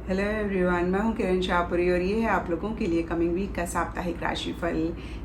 Hello everyone, मैं हूं किरण शाहपुरी और ये है आप लोगों के लिए कमिंग वीक का साप्ताहिक राशिफल।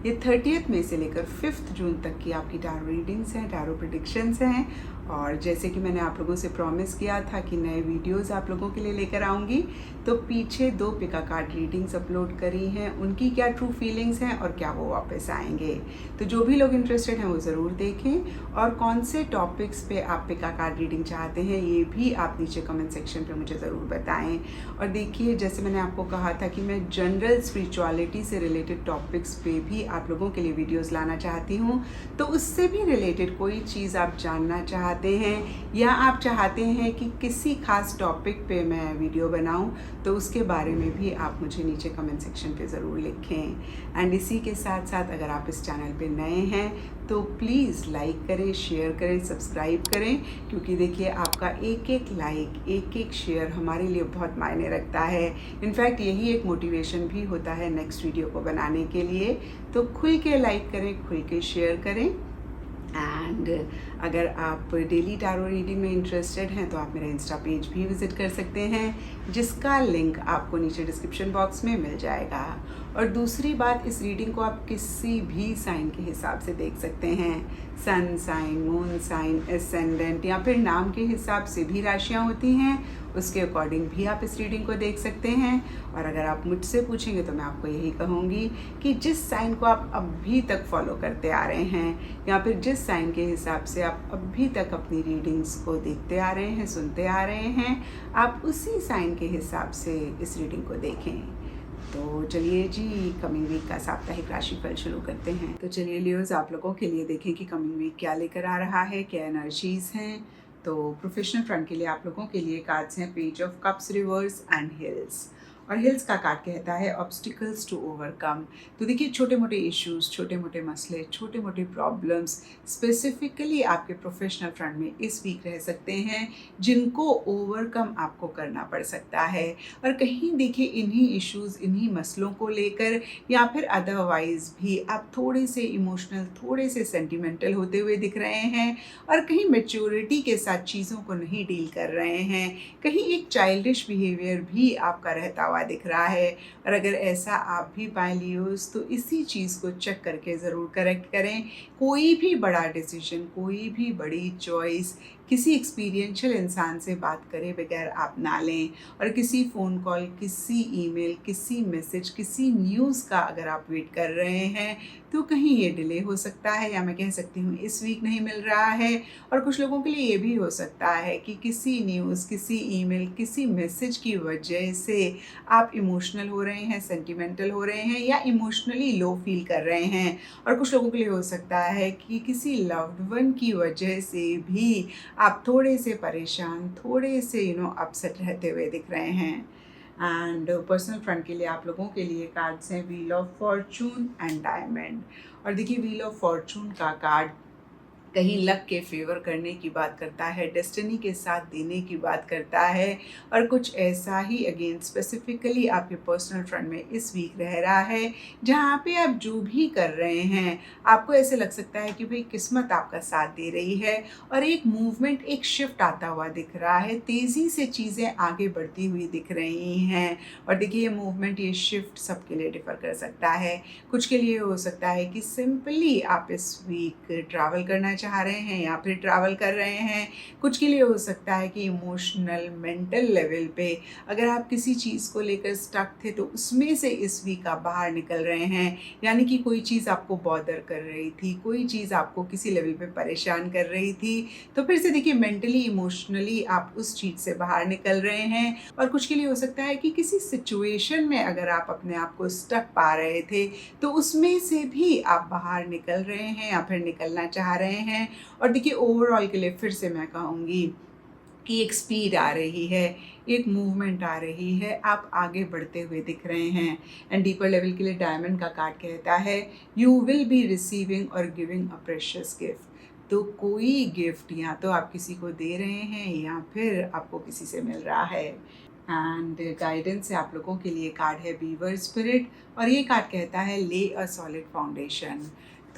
ये 30 मई से लेकर 5 जून तक की आपकी टैरो रीडिंग्स हैं, टैरो प्रेडिक्शंस हैं। और जैसे कि मैंने आप लोगों से प्रॉमिस किया था कि नए वीडियोस आप लोगों के लिए लेकर आऊँगी, तो पीछे 2 पिका कार्ड रीडिंग्स अपलोड करी हैं, उनकी क्या ट्रू फीलिंग्स हैं और क्या वो वापस आएंगे। तो जो भी लोग इंटरेस्टेड हैं वो ज़रूर देखें, और कौन से टॉपिक्स पे आप पिका कार्ड रीडिंग चाहते हैं ये भी आप नीचे कमेंट सेक्शन पे मुझे ज़रूर बताएं। और देखिए, जैसे मैंने आपको कहा था कि मैं जनरल स्पिरिचुअलिटी से रिलेटेड टॉपिक्स पे भी आप लोगों के लिए वीडियोस लाना चाहती हूँ। तो उससे भी रिलेटेड कोई चीज़ आप जानना चाहते हैं या आप चाहते हैं कि किसी खास टॉपिक पे मैं वीडियो बनाऊँ, तो उसके बारे में भी आप मुझे नीचे कमेंट सेक्शन पे ज़रूर लिखें। एंड इसी के साथ साथ अगर आप इस चैनल पे नए हैं तो प्लीज़ लाइक करें, शेयर करें, सब्सक्राइब करें, क्योंकि देखिए आपका एक एक लाइक, एक एक शेयर हमारे लिए बहुत मायने रखता है। इनफैक्ट यही एक मोटिवेशन भी होता है नेक्स्ट वीडियो को बनाने के लिए। तो खुल के लाइक करें, खुल के शेयर करें। एंड अगर आप डेली टैरो रीडिंग में इंटरेस्टेड हैं तो आप मेरा इंस्टा पेज भी विज़िट कर सकते हैं, जिसका लिंक आपको नीचे डिस्क्रिप्शन बॉक्स में मिल जाएगा। और दूसरी बात, इस रीडिंग को आप किसी भी साइन के हिसाब से देख सकते हैं। Sun sign, moon sign, ascendant या फिर नाम के हिसाब से भी राशियाँ होती हैं, उसके अकॉर्डिंग भी आप इस रीडिंग को देख सकते हैं। और अगर आप मुझसे पूछेंगे तो मैं आपको यही कहूँगी कि जिस साइन को आप अभी तक फॉलो करते आ रहे हैं या फिर जिस साइन के हिसाब से आप अभी तक अपनी रीडिंग्स को देखते आ रहे हैं, सुनते आ रहे हैं, आप उसी साइन के हिसाब से इस रीडिंग को देखें। तो चलिए जी, कमिंग वीक का साप्ताहिक राशिफल शुरू करते हैं। तो चलिए लियोज, आप लोगों के लिए देखें कि कमिंग वीक क्या लेकर आ रहा है, क्या एनर्जीज हैं। तो प्रोफेशनल फ्रंट के लिए आप लोगों के लिए कार्ड्स हैं page of cups reverse and hills. और हिल्स का कार्ड कहता है ऑब्स्टिकल्स टू ओवरकम। तो देखिए, छोटे मोटे इश्यूज, छोटे मोटे मसले, छोटे मोटे प्रॉब्लम्स स्पेसिफिकली आपके प्रोफेशनल फ्रंट में इस वीक रह सकते हैं, जिनको ओवरकम आपको करना पड़ सकता है। और कहीं देखिए, इन्हीं इश्यूज, इन्हीं मसलों को लेकर या फिर अदरवाइज भी आप थोड़े से इमोशनल, थोड़े से सेंटिमेंटल होते हुए दिख रहे हैं, और कहीं मैच्योरिटी के साथ चीज़ों को नहीं डील कर रहे हैं, कहीं एक चाइल्डिश बिहेवियर भी आपका रहता हुआ दिख रहा है। और अगर ऐसा आप भी पाए लियोस, तो इसी चीज़ को चेक करके ज़रूर करेक्ट करें। कोई भी बड़ा डिसीजन, कोई भी बड़ी चॉइस किसी एक्सपीरियंशियल इंसान से बात करे बगैर आप ना लें। और किसी फ़ोन कॉल, किसी ईमेल, किसी मैसेज, किसी न्यूज़ का अगर आप वेट कर रहे हैं तो कहीं ये डिले हो सकता है, या मैं कह सकती हूँ इस वीक नहीं मिल रहा है। और कुछ लोगों के लिए ये भी हो सकता है कि किसी न्यूज़, किसी ईमेल, किसी मैसेज की वजह से आप इमोशनल हो रहे हैं, सेंटिमेंटल हो रहे हैं, या इमोशनली लो फील कर रहे हैं। और कुछ लोगों के लिए हो सकता है कि किसी लव्ड वन की वजह से भी आप थोड़े से परेशान, थोड़े से अपसेट रहते हुए दिख रहे हैं। एंड पर्सनल फ्रंट के लिए आप लोगों के लिए कार्ड्स हैं wheel of Fortune and diamond. और देखिए, व्हील ऑफ फॉर्चून का कार्ड कहीं लक के फेवर करने की बात करता है, डेस्टिनी के साथ देने की बात करता है। और कुछ ऐसा ही अगेन स्पेसिफिकली आपके पर्सनल फ्रंट में इस वीक रह रहा है, जहाँ पे आप जो भी कर रहे हैं आपको ऐसे लग सकता है कि भाई किस्मत आपका साथ दे रही है, और एक मूवमेंट, एक शिफ्ट आता हुआ दिख रहा है, तेज़ी से चीज़ें आगे बढ़ती हुई दिख रही हैं। और देखिए, ये मूवमेंट, ये शिफ्ट सबके लिए डिफ़र कर सकता है। कुछ के लिए हो सकता है कि सिंपली आप इस वीक ट्रैवल करना चाह रहे हैं या फिर ट्रैवल कर रहे हैं। कुछ के लिए हो सकता है कि इमोशनल, मेंटल लेवल पे अगर आप किसी चीज़ को लेकर स्टक थे तो उसमें से इस वीक आप बाहर निकल रहे हैं। यानी कि कोई चीज़ आपको बॉदर कर रही थी, कोई चीज़ आपको किसी लेवल पे परेशान कर रही थी, तो फिर से देखिए मेंटली, इमोशनली आप उस चीज़ से बाहर निकल रहे हैं। और कुछ के लिए हो सकता है कि किसी सिचुएशन में अगर आप अपने आप को स्टक पा रहे थे तो उसमें से भी आप बाहर निकल रहे हैं या फिर निकलना चाह रहे हैं। और देखिए, ओवरऑल के लिए फिर से मैं कहूँगी कि एक स्पीड आ रही है, एक मूवमेंट आ रही है, आप आगे बढ़ते हुए दिख रहे हैं। एंड डीपर लेवल के लिए डायमंड का कार्ड कहता है यू विल बी रिसीविंग और गिविंग अ प्रेशियस गिफ्ट। तो कोई गिफ्ट या तो आप किसी को दे रहे हैं या फिर आपको किसी से मिल रहा है। एंड गाइडेंस से आप लोगों के लिए कार्ड है बीवर स्पिरिट, और ये कार्ड कहता है ले अ सॉलिड फाउंडेशन।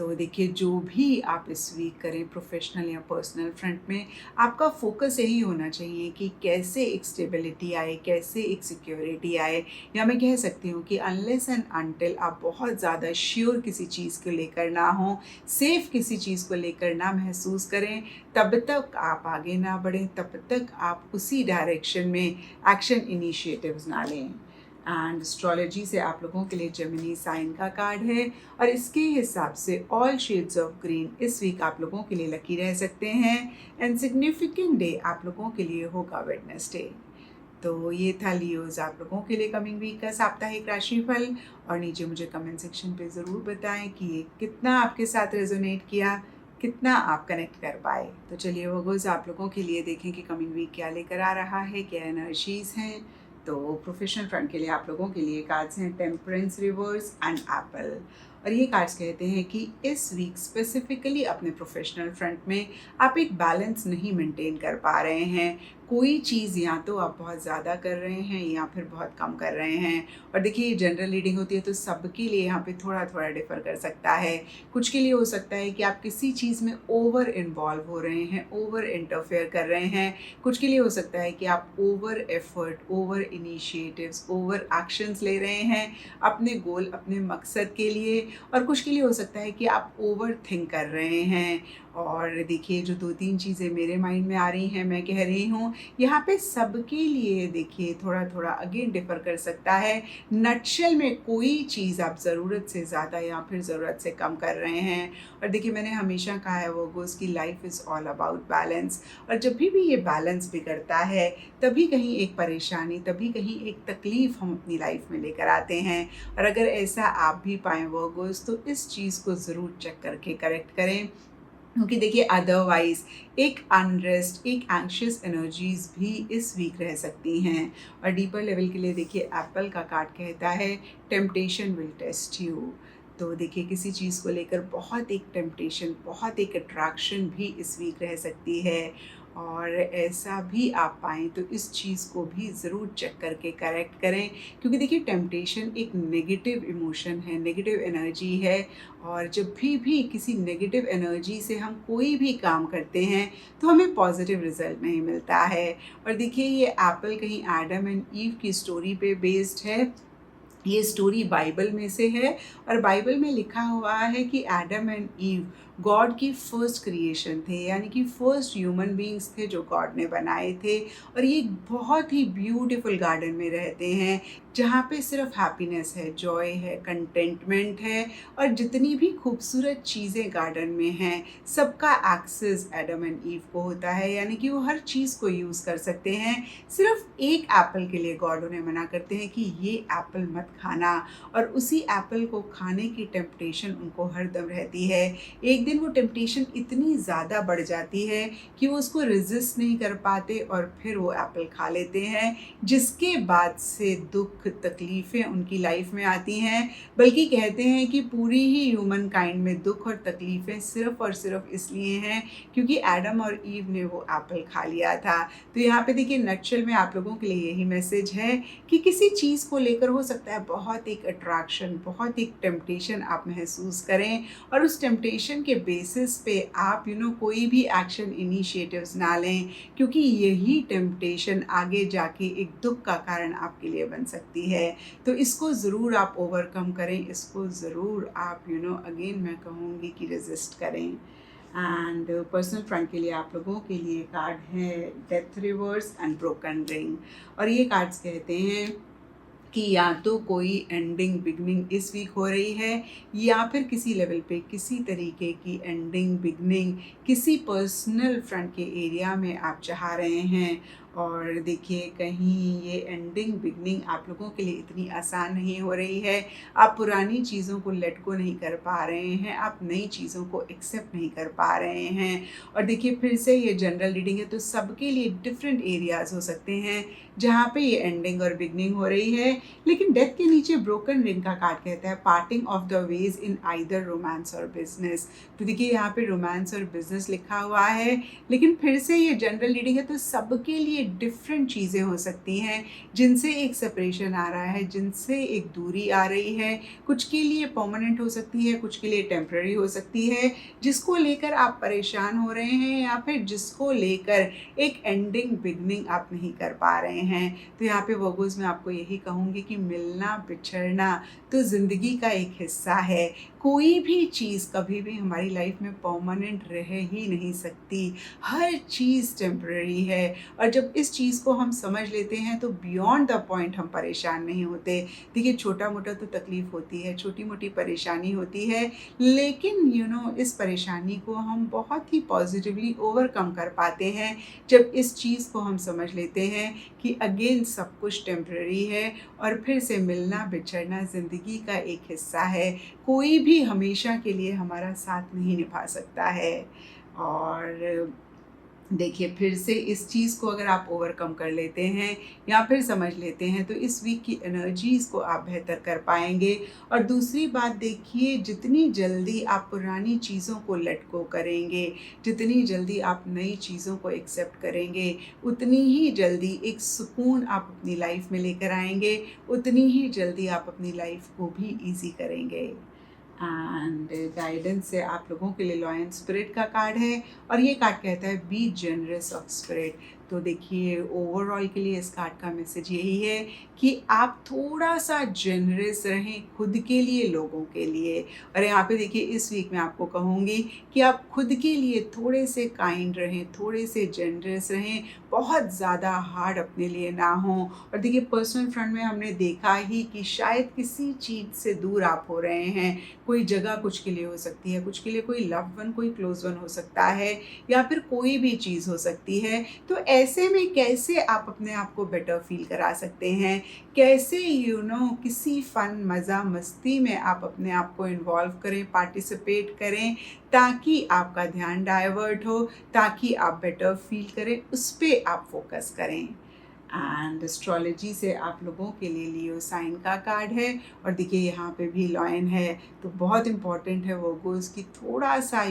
तो देखिए, जो भी आप इस वीक करें प्रोफेशनल या पर्सनल फ्रंट में, आपका फोकस यही होना चाहिए कि कैसे एक स्टेबिलिटी आए, कैसे एक सिक्योरिटी आए, या मैं कह सकती हूँ कि अनलेस एंड अनटिल आप बहुत ज़्यादा श्योर किसी चीज़ को लेकर ना हों, सेफ किसी चीज़ को लेकर ना महसूस करें, तब तक आप आगे ना बढ़ें, तब तक आप उसी डायरेक्शन में एक्शन इनिशिएटिव्स ना लें। एंड एस्ट्रोलॉजी से आप लोगों के लिए जेमिनी साइन का कार्ड है, और इसके हिसाब से ऑल शेड्स ऑफ ग्रीन इस वीक आप लोगों के लिए लकी रह सकते हैं। एंड सिग्निफिकेंट डे आप लोगों के लिए होगा वेडनेसडे। तो ये था लियोज आप लोगों के लिए कमिंग वीक का साप्ताहिक राशिफल। और नीचे मुझे कमेंट सेक्शन पे ज़रूर बताएं कि ये कितना आपके साथ रेजोनेट किया, कितना आप कनेक्ट कर पाए। तो चलिए वर्गोस, आप लोगों के लिए देखें कि कमिंग वीक क्या लेकर आ रहा है, क्या एनर्जीज़ हैं। तो प्रोफेशनल फ्रंट के लिए आप लोगों के लिए कार्ड्स हैं टेम्परेंस, रिवर्स एंड एप्पल। और ये कार्ड्स कहते हैं कि इस वीक स्पेसिफिकली अपने प्रोफेशनल फ्रंट में आप एक बैलेंस नहीं मेंटेन कर पा रहे हैं। कोई चीज़ या तो आप बहुत ज़्यादा कर रहे हैं या फिर बहुत कम कर रहे हैं। और देखिए, ये जनरल रीडिंग होती है तो सबके लिए यहाँ पे थोड़ा थोड़ा डिफर कर सकता है। कुछ के लिए हो सकता है कि आप किसी चीज़ में ओवर इन्वॉल्व हो रहे हैं, ओवर इंटरफेयर कर रहे हैं। कुछ के लिए हो सकता है कि आप over effort, over initiatives, over actions ले रहे हैं अपने गोल, अपने मकसद के लिए। और कुछ के लिए हो सकता है कि आप ओवर थिंक कर रहे हैं। और देखिए, जो 2-3 चीज़ें मेरे माइंड में आ रही हैं, मैं कह रही हूँ, यहाँ पे सबके लिए देखिए थोड़ा थोड़ा अगेन डिफर कर सकता है। नटशेल में कोई चीज़ आप ज़रूरत से ज़्यादा या फिर ज़रूरत से कम कर रहे हैं। और देखिए, मैंने हमेशा कहा है वर्गोस की life is all about balance. और जब भी ये बैलेंस बिगड़ता है, तभी कहीं एक परेशानी, तभी कहीं एक तकलीफ़ हम अपनी लाइफ में लेकर आते हैं। और अगर ऐसा आप भी पाएँ वर्गोस, तो इस चीज़ को ज़रूर चेक करके करेक्ट करें, क्योंकि देखिए अदरवाइज़ एक अनरेस्ट, एक एंग्शियस एनर्जीज़ भी इस वीक रह सकती हैं। और डीपर लेवल के लिए देखिए एप्पल का कार्ड कहता है टेम्पटेशन विल टेस्ट यू। तो देखिए, किसी चीज़ को लेकर बहुत एक टेम्पटेशन, बहुत एक अट्रैक्शन भी इस वीक रह सकती है। और ऐसा भी आप पाएँ तो इस चीज़ को भी ज़रूर चेक करके करेक्ट करें, क्योंकि देखिए टेम्पटेशन एक नेगेटिव इमोशन है, नेगेटिव एनर्जी है। और जब भी किसी नेगेटिव एनर्जी से हम कोई भी काम करते हैं तो हमें पॉजिटिव रिजल्ट नहीं मिलता है। और देखिए, ये एप्पल कहीं एडम एंड ईव की स्टोरी पे बेस्ड है। ये स्टोरी बाइबल में से है, और बाइबल में लिखा हुआ है कि एडम एंड ईव गॉड की फर्स्ट क्रिएशन थे, यानी कि फर्स्ट ह्यूमन बीइंग्स थे जो गॉड ने बनाए थे। और ये बहुत ही ब्यूटीफुल गार्डन में रहते हैं, जहाँ पे सिर्फ हैप्पीनेस है, जॉय है, कंटेंटमेंट है। और जितनी भी खूबसूरत चीज़ें गार्डन में हैं, सबका एक्सेस एडम एंड ईव को होता है, यानी कि वो हर चीज़ को यूज़ कर सकते हैं। सिर्फ एक एप्पल के लिए गॉड उन्हें मना करते हैं कि ये एप्पल मत खाना, और उसी एप्पल को खाने की टेम्पटेशन उनको हरदम रहती है। एक दिन वो टेम्पटेशन इतनी ज़्यादा बढ़ जाती है कि वो उसको रेजिस्ट नहीं कर पाते और फिर वो एप्पल खा लेते हैं, जिसके बाद से दुख, तकलीफ़ें उनकी लाइफ में आती हैं। बल्कि कहते हैं कि पूरी ही ह्यूमन काइंड में दुख और तकलीफ़ें सिर्फ़ और सिर्फ इसलिए हैं क्योंकि एडम और ईव ने वो एप्पल खा लिया था। तो यहाँ पे देखिए, नटशेल में आप लोगों के लिए यही मैसेज है कि किसी चीज़ को लेकर हो सकता है बहुत एक अट्रैक्शन, बहुत एक टेम्पटेशन आप महसूस करें, और उस टेम्पटेशन के बेसिस पे आप कोई भी एक्शन इनिशिएटिव्स ना लें, क्योंकि यही टेम्पटेशन आगे जाके एक दुख का कारण आपके लिए बन सकती है। तो इसको ज़रूर आप ओवरकम करें, इसको ज़रूर आप अगेन मैं कहूँगी कि रेजिस्ट करें। एंड पर्सनल फ्रंट के लिए आप लोगों के लिए कार्ड है death, reverse and broken ring. और ये कार्ड्स कहते हैं कि या तो कोई एंडिंग बिगनिंग इस वीक हो रही है, या फिर किसी लेवल पे किसी तरीके की एंडिंग बिगनिंग किसी पर्सनल फ्रंट के एरिया में आप चाह रहे हैं। और देखिए, कहीं ये एंडिंग बिगनिंग आप लोगों के लिए इतनी आसान नहीं हो रही है। आप पुरानी चीज़ों को लेट गो नहीं कर पा रहे हैं, आप नई चीज़ों को एक्सेप्ट नहीं कर पा रहे हैं। और देखिए, फिर से ये जनरल रीडिंग है तो सबके लिए डिफरेंट एरियाज़ हो सकते हैं जहाँ पे ये एंडिंग और बिगनिंग हो रही है। लेकिन डेथ के नीचे ब्रोकन रिंग का कार्ड कहता है parting of the ways in either romance और बिजनेस। तो देखिए, यहाँ पे रोमांस और बिजनेस लिखा हुआ है, लेकिन फिर से ये जनरल रीडिंग है तो सबके लिए लिए डिफरेंट चीज़ें हो सकती हैं, जिनसे एक सेपरेशन आ रहा है, जिनसे एक दूरी आ रही है। कुछ के लिए परमानेंट हो सकती है, कुछ के लिए टेम्पररी हो सकती है, जिसको लेकर आप परेशान हो रहे हैं या फिर जिसको लेकर एक एंडिंग बिगनिंग आप नहीं कर पा रहे हैं। तो यहाँ पे वर्गोज़ मैं आपको यही कहूँगी कि मिलना बिछड़ना तो ज़िंदगी का एक हिस्सा है। कोई भी चीज़ कभी भी हमारी लाइफ में परमानेंट रह ही नहीं सकती। हर चीज़ टेम्पररी है और जब इस चीज़ को हम समझ लेते हैं तो बियॉन्ड द पॉइंट हम परेशान नहीं होते। देखिए छोटा-मोटा तो तकलीफ़ होती है, छोटी-मोटी परेशानी होती है, लेकिन इस परेशानी को हम बहुत ही पॉज़िटिवली ओवरकम कर पाते हैं जब इस चीज़ को हम समझ लेते हैं कि अगेन सब कुछ टेम्पररी है और फिर से मिलना बिछड़ना ज़िंदगी का एक हिस्सा है। कोई भी हमेशा के लिए हमारा साथ नहीं निभा सकता है। और देखिए फिर से इस चीज़ को अगर आप ओवरकम कर लेते हैं या फिर समझ लेते हैं तो इस वीक की एनर्जीज़ को आप बेहतर कर पाएँगे। और दूसरी बात देखिए, जितनी जल्दी आप पुरानी चीज़ों को लेट गो करेंगे, जितनी जल्दी आप नई चीज़ों को एक्सेप्ट करेंगे, उतनी ही जल्दी एक सुकून आप अपनी लाइफ में लेकर आएँगे, उतनी ही जल्दी आप अपनी लाइफ को भी ईज़ी करेंगे। एंड गाइडेंस से आप लोगों के लिए लॉयन स्पिरिट का कार्ड है और ये कार्ड कहता है बी जनरस ऑफ स्पिरिट। तो देखिए ओवरऑल के लिए इस कार्ड का मैसेज यही है कि आप थोड़ा सा जनरस रहें खुद के लिए, लोगों के लिए। और यहाँ पे देखिए इस वीक में आपको कहूँगी कि आप खुद के लिए थोड़े से काइंड रहें, थोड़े से जनरस रहें, बहुत ज़्यादा हार्ड अपने लिए ना हों। और देखिए पर्सनल फ्रंट में हमने देखा ही कि शायद किसी चीज़ से दूर आप हो रहे हैं। कोई जगह कुछ के लिए हो सकती है, कुछ के लिए कोई लव्ड वन, कोई क्लोज वन हो सकता है या फिर कोई भी चीज़ हो सकती है। तो ऐसे में कैसे आप अपने आप को बेटर फील करा सकते हैं, कैसे किसी फ़न, मज़ा, मस्ती में आप अपने आप को इन्वॉल्व करें, पार्टिसिपेट करें, ताकि आपका ध्यान डाइवर्ट हो, ताकि आप बेटर फील करें, उस पे आप फोकस करें। एंड एस्ट्रोलॉजी से आप लोगों के लिए लियो साइन का कार्ड है और देखिए यहाँ पे भी लॉयन है। तो बहुत इम्पॉर्टेंट है वर्गोस कि थोड़ा सा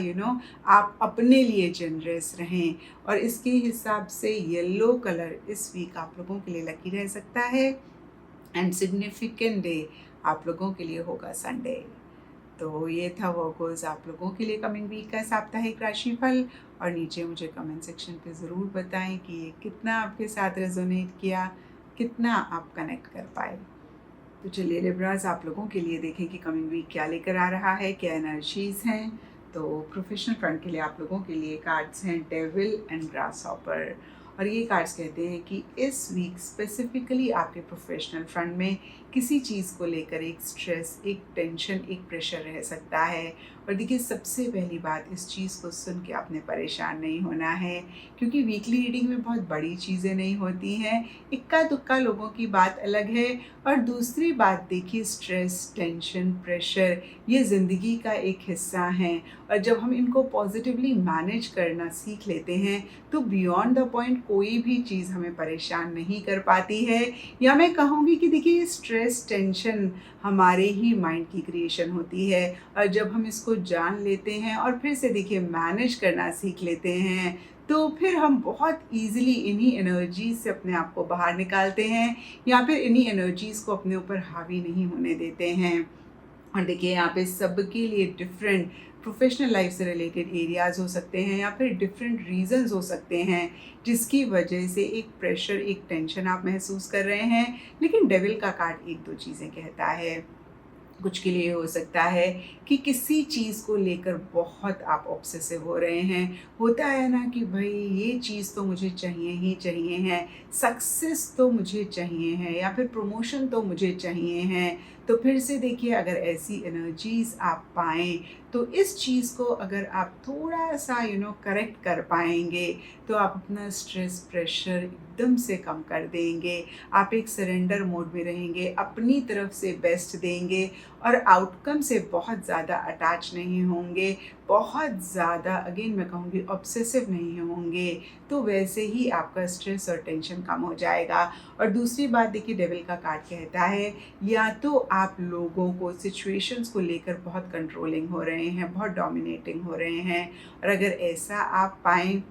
आप अपने लिए जनरस रहें। और इसके हिसाब से येलो कलर इस वीक आप लोगों के लिए लकी रह सकता है एंड सिग्निफिकेंट डे आप लोगों के लिए होगा संडे। तो ये था वर्गोस आप लोगों के लिए कमिंग वीक का साप्ताहिक राशिफल। और नीचे मुझे कमेंट सेक्शन पे ज़रूर बताएं कि ये कितना आपके साथ रेजोनेट किया, कितना आप कनेक्ट कर पाए। तो चलिए लिब्रास आप लोगों के लिए देखें कि कमिंग वीक क्या लेकर आ रहा है, क्या एनर्जीज़ हैं। तो प्रोफेशनल फ्रंट के लिए आप लोगों के लिए कार्ड्स हैं डेविल एंड ग्रासहॉपर। और ये कार्ड्स कहते हैं कि इस वीक स्पेसिफिकली आपके प्रोफेशनल फ्रंट में किसी चीज़ को लेकर एक स्ट्रेस, एक टेंशन, एक प्रेशर रह सकता है। और देखिए सबसे पहली बात, इस चीज़ को सुन के आपने परेशान नहीं होना है, क्योंकि वीकली रीडिंग में बहुत बड़ी चीज़ें नहीं होती हैं, इक्का दुक्का लोगों की बात अलग है। और दूसरी बात देखिए, स्ट्रेस, टेंशन, प्रेशर ये ज़िंदगी का एक हिस्सा हैं और जब हम इनको पॉजिटिवली मैनेज करना सीख लेते हैं तो बियॉन्ड द पॉइंट कोई भी चीज़ हमें परेशान नहीं कर पाती है। या मैं कहूँगी कि देखिए स्ट्रेस, टेंशन हमारे ही माइंड की क्रिएशन होती है और जब हम इसको जान लेते हैं और फिर से देखिए मैनेज करना सीख लेते हैं तो फिर हम बहुत ईजिली इन्हीं एनर्जीज से अपने आप को बाहर निकालते हैं या फिर इन्हीं एनर्जीज़ को अपने ऊपर हावी नहीं होने देते हैं। और देखिए यहाँ पे सबके लिए डिफरेंट प्रोफेशनल लाइफ से रिलेटेड एरियाज़ हो सकते हैं या फिर डिफरेंट रीजंस हो सकते हैं जिसकी वजह से एक प्रेशर, एक टेंशन आप महसूस कर रहे हैं। लेकिन डेविल का कार्ड एक दो चीज़ें कहता है। कुछ के लिए हो सकता है कि किसी चीज़ को लेकर बहुत आप ऑब्सेसिव हो रहे हैं। होता है ना कि भाई ये चीज़ तो मुझे चाहिए ही चाहिए है, सक्सेस तो मुझे चाहिए है या फिर प्रमोशन तो मुझे चाहिए है। तो फिर से देखिए अगर ऐसी एनर्जीज़ आप पाएँ तो इस चीज़ को अगर आप थोड़ा सा करेक्ट कर पाएंगे तो आप अपना स्ट्रेस, प्रेशर एकदम से कम कर देंगे। आप एक सरेंडर मोड में रहेंगे, अपनी तरफ से बेस्ट देंगे और आउटकम से बहुत ज़्यादा अटैच नहीं होंगे, बहुत ज़्यादा अगेन मैं कहूँगी ऑब्सेसिव नहीं होंगे। तो वैसे ही आपका स्ट्रेस और टेंशन कम हो जाएगा। और दूसरी बात देखिए, डेविल का कार्ड कहता है या तो आप लोगों को, सिचुएशंस को लेकर बहुत कंट्रोलिंग हो रहे हैं, बहुत डोमिनेटिंग हो रहे हैं। और अगर ऐसा आप पाएँ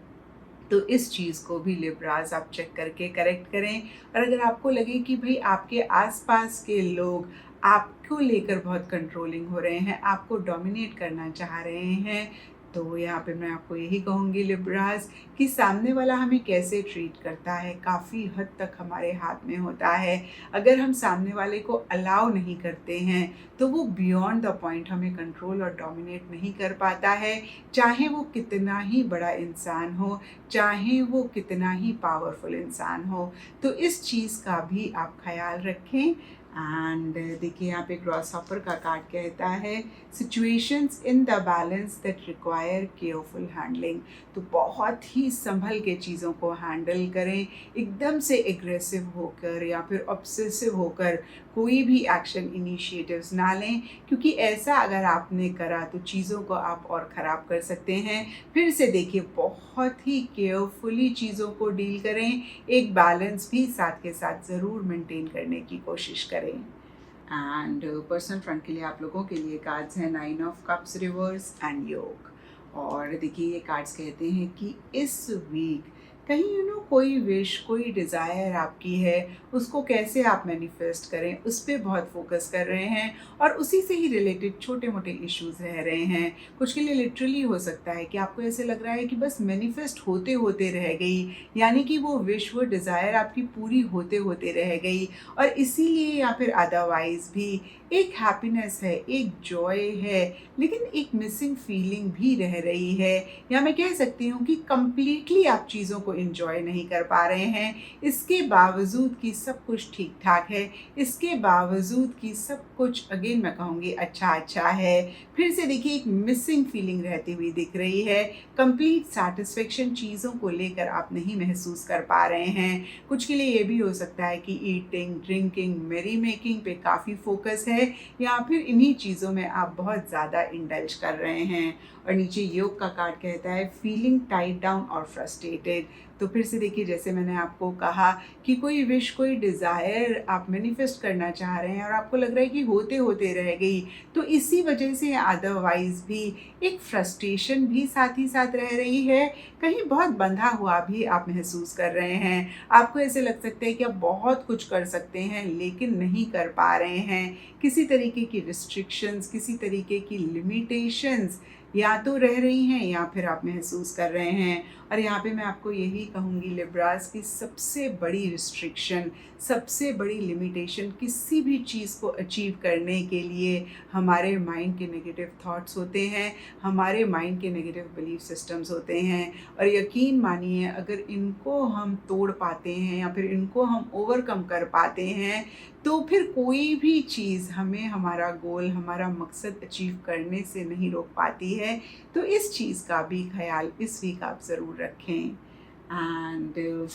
तो इस चीज़ को भी लिब्रास आप चेक करके करेक्ट करें। और अगर आपको लगे कि भाई आपके आसपास के लोग आपको लेकर बहुत कंट्रोलिंग हो रहे हैं, आपको डोमिनेट करना चाह रहे हैं, तो यहाँ पे मैं आपको यही कहूँगी लिब्रास कि सामने वाला हमें कैसे ट्रीट करता है काफ़ी हद तक हमारे हाथ में होता है। अगर हम सामने वाले को अलाउ नहीं करते हैं तो वो बियॉन्ड द पॉइंट हमें कंट्रोल और डोमिनेट नहीं कर पाता है, चाहे वो कितना ही बड़ा इंसान हो, चाहे वो कितना ही पावरफुल इंसान हो। तो इस चीज़ का भी आप ख्याल रखें। एंड देखिए यहाँ पे ग्रॉस हॉपर का कार्ड कहता है situations in the balance that require careful handling. तो बहुत ही संभल के चीज़ों को हैंडल करें, एकदम से एग्रेसिव होकर या फिर ऑब्सेसिव होकर कोई भी एक्शन इनिशिएटिव्स ना लें, क्योंकि ऐसा अगर आपने करा तो चीज़ों को आप और ख़राब कर सकते हैं। फिर से देखिए बहुत ही केयरफुली चीज़ों को डील करें, एक बैलेंस भी साथ के साथ ज़रूर मेंटेन करने की कोशिश करें। एंड पर्सनल फ्रंट के लिए आप लोगों के लिए कार्ड्स हैं 9 ऑफ कप्स रिवर्स एंड योग। और देखिए ये कार्ड्स कहते हैं कि इस वीक कहीं कोई विश कोई डिज़ायर आपकी है, उसको कैसे आप मैनिफेस्ट करें उस पर बहुत फोकस कर रहे हैं और उसी से ही रिलेटेड छोटे मोटे इश्यूज रह रहे हैं। कुछ के लिए लिटरली हो सकता है कि आपको ऐसे लग रहा है कि बस मैनिफेस्ट होते होते रह गई, यानी कि वो विश वो डिज़ायर आपकी पूरी होते होते रह गई, और इसीलिए या फिर अदरवाइज भी एक हैप्पीनेस है, एक जॉय है, लेकिन एक मिसिंग फीलिंग भी रह रही है, या मैं कह सकती हूँ कि कंप्लीटली आप चीज़ों को एंजॉय नहीं कर पा रहे हैं। इसके बावजूद कि सब कुछ ठीक ठाक है, इसके बावजूद कि सब कुछ अगेन मैं कहूँगी अच्छा है, फिर से देखिए एक मिसिंग फीलिंग रहती हुई दिख रही है। कंप्लीट सेटिस्फेक्शन चीज़ों को लेकर आप नहीं महसूस कर पा रहे हैं। कुछ के लिए ये भी हो सकता है कि ईटिंग, ड्रिंकिंग, मेरी मेकिंग पे काफ़ी फोकस है, या फिर इन्हीं चीज़ों में आप बहुत ज़्यादा इंडल्ज कर रहे हैं। और नीचे योग का कार्ड कहता है फीलिंग टाइड डाउन और फ्रस्ट्रेटेड। तो फिर से देखिए जैसे मैंने आपको कहा कि कोई विश कोई डिज़ायर आप मैनिफेस्ट करना चाह रहे हैं और आपको लग रहा है कि होते होते रह गई, तो इसी वजह से अदरवाइज भी एक फ्रस्ट्रेशन भी साथ ही साथ रह रही है, कहीं बहुत बंधा हुआ भी आप महसूस कर रहे हैं। आपको ऐसे लग सकता है कि आप बहुत कुछ कर सकते हैं लेकिन नहीं कर पा रहे हैं। किसी तरीके की रिस्ट्रिक्शंस, किसी तरीके की लिमिटेशंस या तो रह रही हैं या फिर आप महसूस कर रहे हैं। और यहाँ पे मैं आपको यही कहूँगी लिब्रास की सबसे बड़ी रिस्ट्रिक्शन, सबसे बड़ी लिमिटेशन किसी भी चीज़ को अचीव करने के लिए हमारे माइंड के नेगेटिव थॉट्स होते हैं, हमारे माइंड के नेगेटिव बिलीफ सिस्टम्स होते हैं। और यकीन मानिए अगर इनको हम तोड़ पाते हैं या फिर इनको हम ओवरकम कर पाते हैं तो फिर कोई भी चीज़ हमें हमारा गोल, हमारा मकसद अचीव करने से नहीं रोक पाती है। तो इस चीज़ का भी ख्याल इस वीक आप ज़रूर रखें। एंड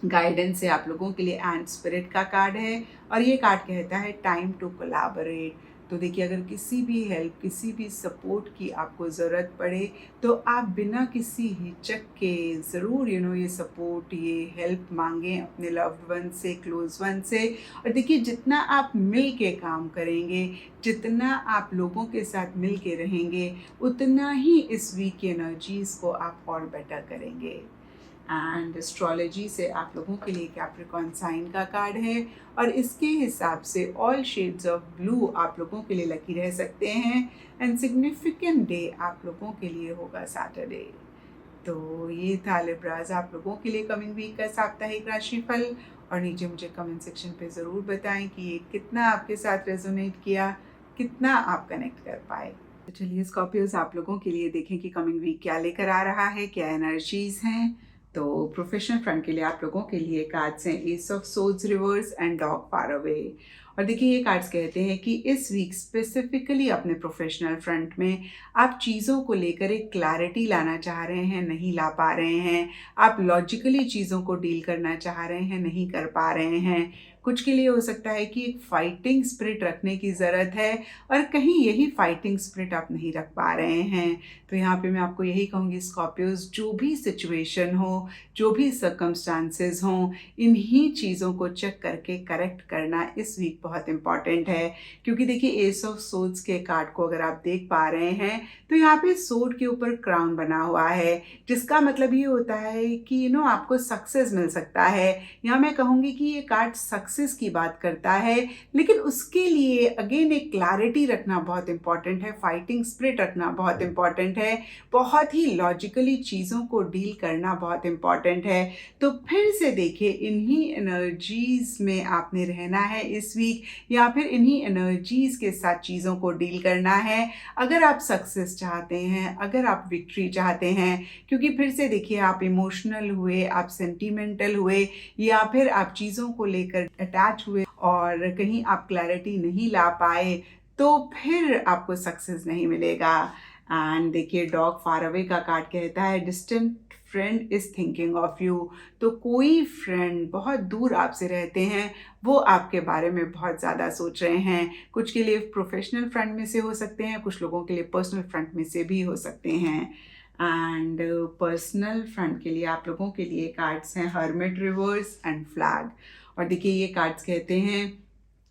गाइडेंस है आप लोगों के लिए एंड स्पिरिट का कार्ड है, और ये कार्ड कहता है टाइम टू कोलैबोरेट। तो देखिए अगर किसी भी हेल्प, किसी भी सपोर्ट की आपको ज़रूरत पड़े तो आप बिना किसी हिचक के ज़रूर ये सपोर्ट, ये हेल्प मांगें अपने लव्ड वन से, क्लोज वन से। और देखिए जितना आप मिल के काम करेंगे, जितना आप लोगों के साथ मिल के रहेंगे, उतना ही इस वीक की एनर्जीज़ को आप और बेटर करेंगे। एंड एस्ट्रोलॉजी से आप लोगों के लिए कैप्रिकॉर्न साइन का कार्ड है, और इसके हिसाब से ऑल शेड्स ऑफ ब्लू आप लोगों के लिए लकी रह सकते हैं। एंड सिग्निफिकेंट डे आप लोगों के लिए होगा सैटरडे। तो ये था लिब्रास आप लोगों के लिए कमिंग वीक का साप्ताहिक राशिफल। और नीचे मुझे कमेंट सेक्शन पे ज़रूर बताएं कि ये कितना आपके साथ रेजोनेट किया, कितना आप कनेक्ट कर पाए। तो चलिए स्कॉर्पियोज आप लोगों के लिए देखें कि कमिंग वीक क्या लेकर आ रहा है, क्या एनर्जीज हैं। तो प्रोफेशनल फ्रंट के लिए आप लोगों के लिए कार्ड्स हैं S of swords reverse and dog far away. और देखिए ये कार्ड्स कहते हैं कि इस वीक स्पेसिफिकली अपने प्रोफेशनल फ्रंट में आप चीज़ों को लेकर एक क्लैरिटी लाना चाह रहे हैं, नहीं ला पा रहे हैं। आप लॉजिकली चीज़ों को डील करना चाह रहे हैं, नहीं कर पा रहे हैं। कुछ के लिए हो सकता है कि एक फाइटिंग स्पिरिट रखने की ज़रूरत है और कहीं यही फाइटिंग स्पिरिट आप नहीं रख पा रहे हैं। तो यहाँ पे मैं आपको यही कहूँगी स्कॉर्पियोज़, जो भी सिचुएशन हो, जो भी सर्कमस्टांसेस हों, इन्हीं चीज़ों को चेक करके करेक्ट करना इस वीक बहुत इम्पॉर्टेंट है। क्योंकि देखिए एस ऑफ सोर्ड्स के कार्ड को अगर आप देख पा रहे हैं तो यहाँ पे सोर्ड के ऊपर क्राउन बना हुआ है, जिसका मतलब ये होता है कि आपको सक्सेस मिल सकता है। यहाँ मैं कहूँगी कि ये कार्ड सक्सेस की बात करता है, लेकिन उसके लिए अगेन एक क्लैरिटी रखना बहुत इंपॉर्टेंट है, फाइटिंग स्पिरिट रखना बहुत इंपॉर्टेंट है, बहुत ही लॉजिकली चीज़ों को डील करना बहुत इंपॉर्टेंट है। तो फिर से देखिए इन्हीं एनर्जीज में आपने रहना है इस वीक, या फिर इन्हीं एनर्जीज के साथ चीज़ों को डील करना है अगर आप सक्सेस चाहते हैं, अगर आप विक्ट्री चाहते हैं। क्योंकि फिर से देखिए आप इमोशनल हुए, आप सेंटिमेंटल हुए, या फिर आप चीज़ों को लेकर अटैच हुए और कहीं आप क्लैरिटी नहीं ला पाए, तो फिर आपको सक्सेस नहीं मिलेगा। एंड देखिए डॉग फार अवे का कार्ड कहता है distant friend is thinking of you. तो कोई फ्रेंड बहुत दूर आपसे रहते हैं, वो आपके बारे में बहुत ज़्यादा सोच रहे हैं। कुछ के लिए प्रोफेशनल फ्रंट में से हो सकते हैं, कुछ लोगों के लिए पर्सनल फ्रंट में से भी हो सकते हैं। एंड पर्सनल फ्रंट के लिए आप लोगों के लिए कार्ड्स हैं हर्मिट, रिवर्स एंड फ्लैग। और देखिए ये कार्ड्स कहते हैं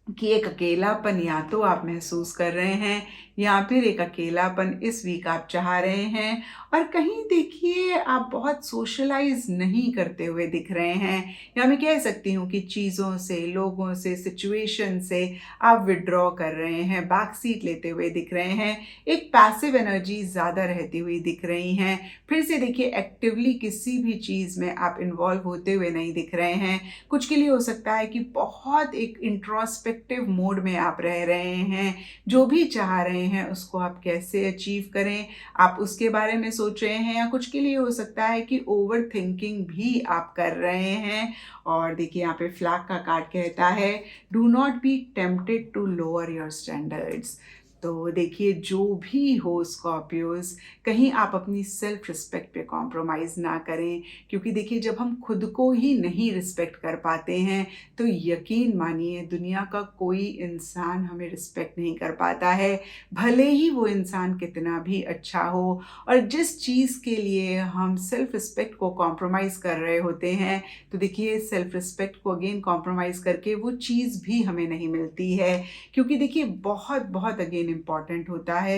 कि एक अकेलापन या तो आप महसूस कर रहे हैं, या फिर एक अकेलापन इस वीक आप चाह रहे हैं, और कहीं देखिए आप बहुत सोशलाइज नहीं करते हुए दिख रहे हैं, या मैं कह सकती हूँ कि चीज़ों से, लोगों से, सिचुएशन से आप विड्रॉ कर रहे हैं, बैक सीट लेते हुए दिख रहे हैं, एक पैसिव एनर्जी ज़्यादा रहती हुई दिख रही हैं। फिर से देखिए एक्टिवली किसी भी चीज़ में आप इन्वॉल्व होते हुए नहीं दिख रहे हैं। कुछ के लिए हो सकता है कि बहुत एक इंट्रोस्पेक्टिव मोड में आप रह रहे हैं, जो भी चाह रहे हैं उसको आप कैसे अचीव करें, आप उसके बारे में सोच रहे हैं। या कुछ के लिए हो सकता है कि ओवर थिंकिंग भी आप कर रहे हैं। और देखिए यहाँ पे फ्लैग का कार्ड कहता है do not be tempted to lower your standards. तो देखिए जो भी हो स्कॉर्पियोज, कहीं आप अपनी सेल्फ रिस्पेक्ट पे कॉम्प्रोमाइज़ ना करें। क्योंकि देखिए जब हम खुद को ही नहीं रिस्पेक्ट कर पाते हैं, तो यकीन मानिए दुनिया का कोई इंसान हमें रिस्पेक्ट नहीं कर पाता है, भले ही वो इंसान कितना भी अच्छा हो। और जिस चीज़ के लिए हम सेल्फ रिस्पेक्ट को कॉम्प्रोमाइज़ कर रहे होते हैं, तो देखिए सेल्फ रिस्पेक्ट को अगेन कॉम्प्रोमाइज़ करके वो चीज़ भी हमें नहीं मिलती है। क्योंकि देखिए बहुत बहुत अगेन इम्पॉर्टेंट होता है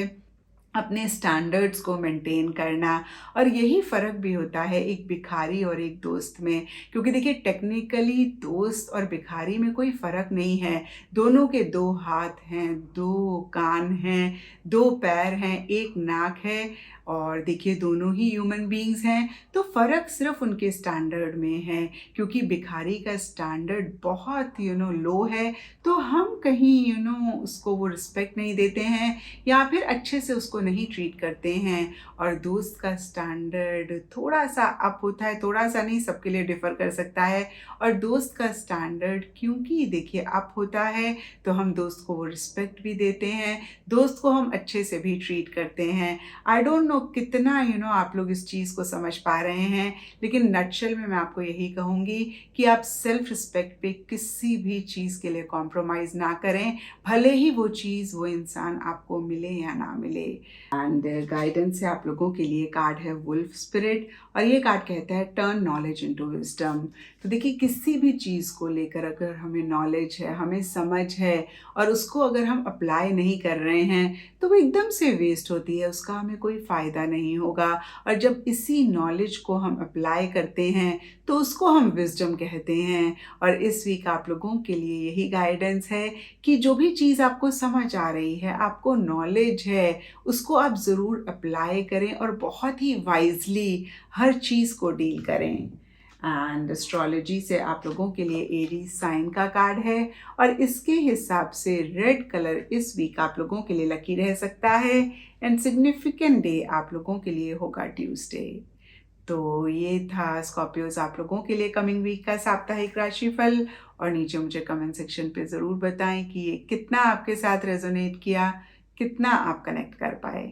अपने स्टैंडर्ड्स को मेंटेन करना। और यही फ़र्क भी होता है एक भिखारी और एक दोस्त में। क्योंकि देखिए टेक्निकली दोस्त और भिखारी में कोई फ़र्क नहीं है, दोनों के दो हाथ हैं, दो कान हैं, दो पैर हैं, एक नाक है, और देखिए दोनों ही ह्यूमन बीइंग्स हैं। तो फ़र्क सिर्फ उनके स्टैंडर्ड में है। क्योंकि भिखारी का स्टैंडर्ड बहुत लो है, तो हम कहीं उसको वो रिस्पेक्ट नहीं देते हैं, या फिर अच्छे से उसको नहीं ट्रीट करते हैं। और दोस्त का स्टैंडर्ड थोड़ा सा अप होता है, थोड़ा सा नहीं, सबके लिए डिफ़र कर सकता है। और दोस्त का स्टैंडर्ड क्योंकि देखिए अप होता है, तो हम दोस्त को वो रिस्पेक्ट भी देते हैं, दोस्त को हम अच्छे से भी ट्रीट करते हैं। आई डोंट नो कितना आप लोग इस चीज़ को समझ पा रहे हैं, लेकिन नटशेल में मैं आपको यही कहूँगी कि आप सेल्फ रिस्पेक्ट पे किसी भी चीज़ के लिए कॉम्प्रोमाइज़ ना करें, भले ही वो चीज़, वो इंसान आपको मिले या ना मिले। एंड गाइडेंस से आप लोगों के लिए कार्ड है वुल्फ स्पिरिट, और ये कार्ड कहता है टर्न नॉलेज इनटू विजडम। तो देखिए किसी भी चीज़ को लेकर अगर हमें नॉलेज है, हमें समझ है, और उसको अगर हम अप्लाई नहीं कर रहे हैं, तो वो एकदम से वेस्ट होती है, उसका हमें कोई फ़ायदा नहीं होगा। और जब इसी नॉलेज को हम अप्लाई करते हैं, तो उसको हम विजडम कहते हैं। और इस वीक आप लोगों के लिए यही गाइडेंस है कि जो भी चीज़ आपको समझ आ रही है, आपको नॉलेज है, उसको आप ज़रूर अप्लाई करें और बहुत ही वाइजली हर चीज़ को डील करें। एंड एस्ट्रोलॉजी से आप लोगों के लिए एरीज साइन का कार्ड है, और इसके हिसाब से रेड कलर इस वीक आप लोगों के लिए लकी रह सकता है। एंड सिग्निफिकेंट डे आप लोगों के लिए होगा ट्यूसडे। तो ये था स्कॉर्पियोज आप लोगों के लिए कमिंग वीक का साप्ताहिक राशिफल। और नीचे मुझे कमेंट सेक्शन पे ज़रूर बताएं कि ये कितना आपके साथ रेजोनेट किया, कितना आप कनेक्ट कर पाए।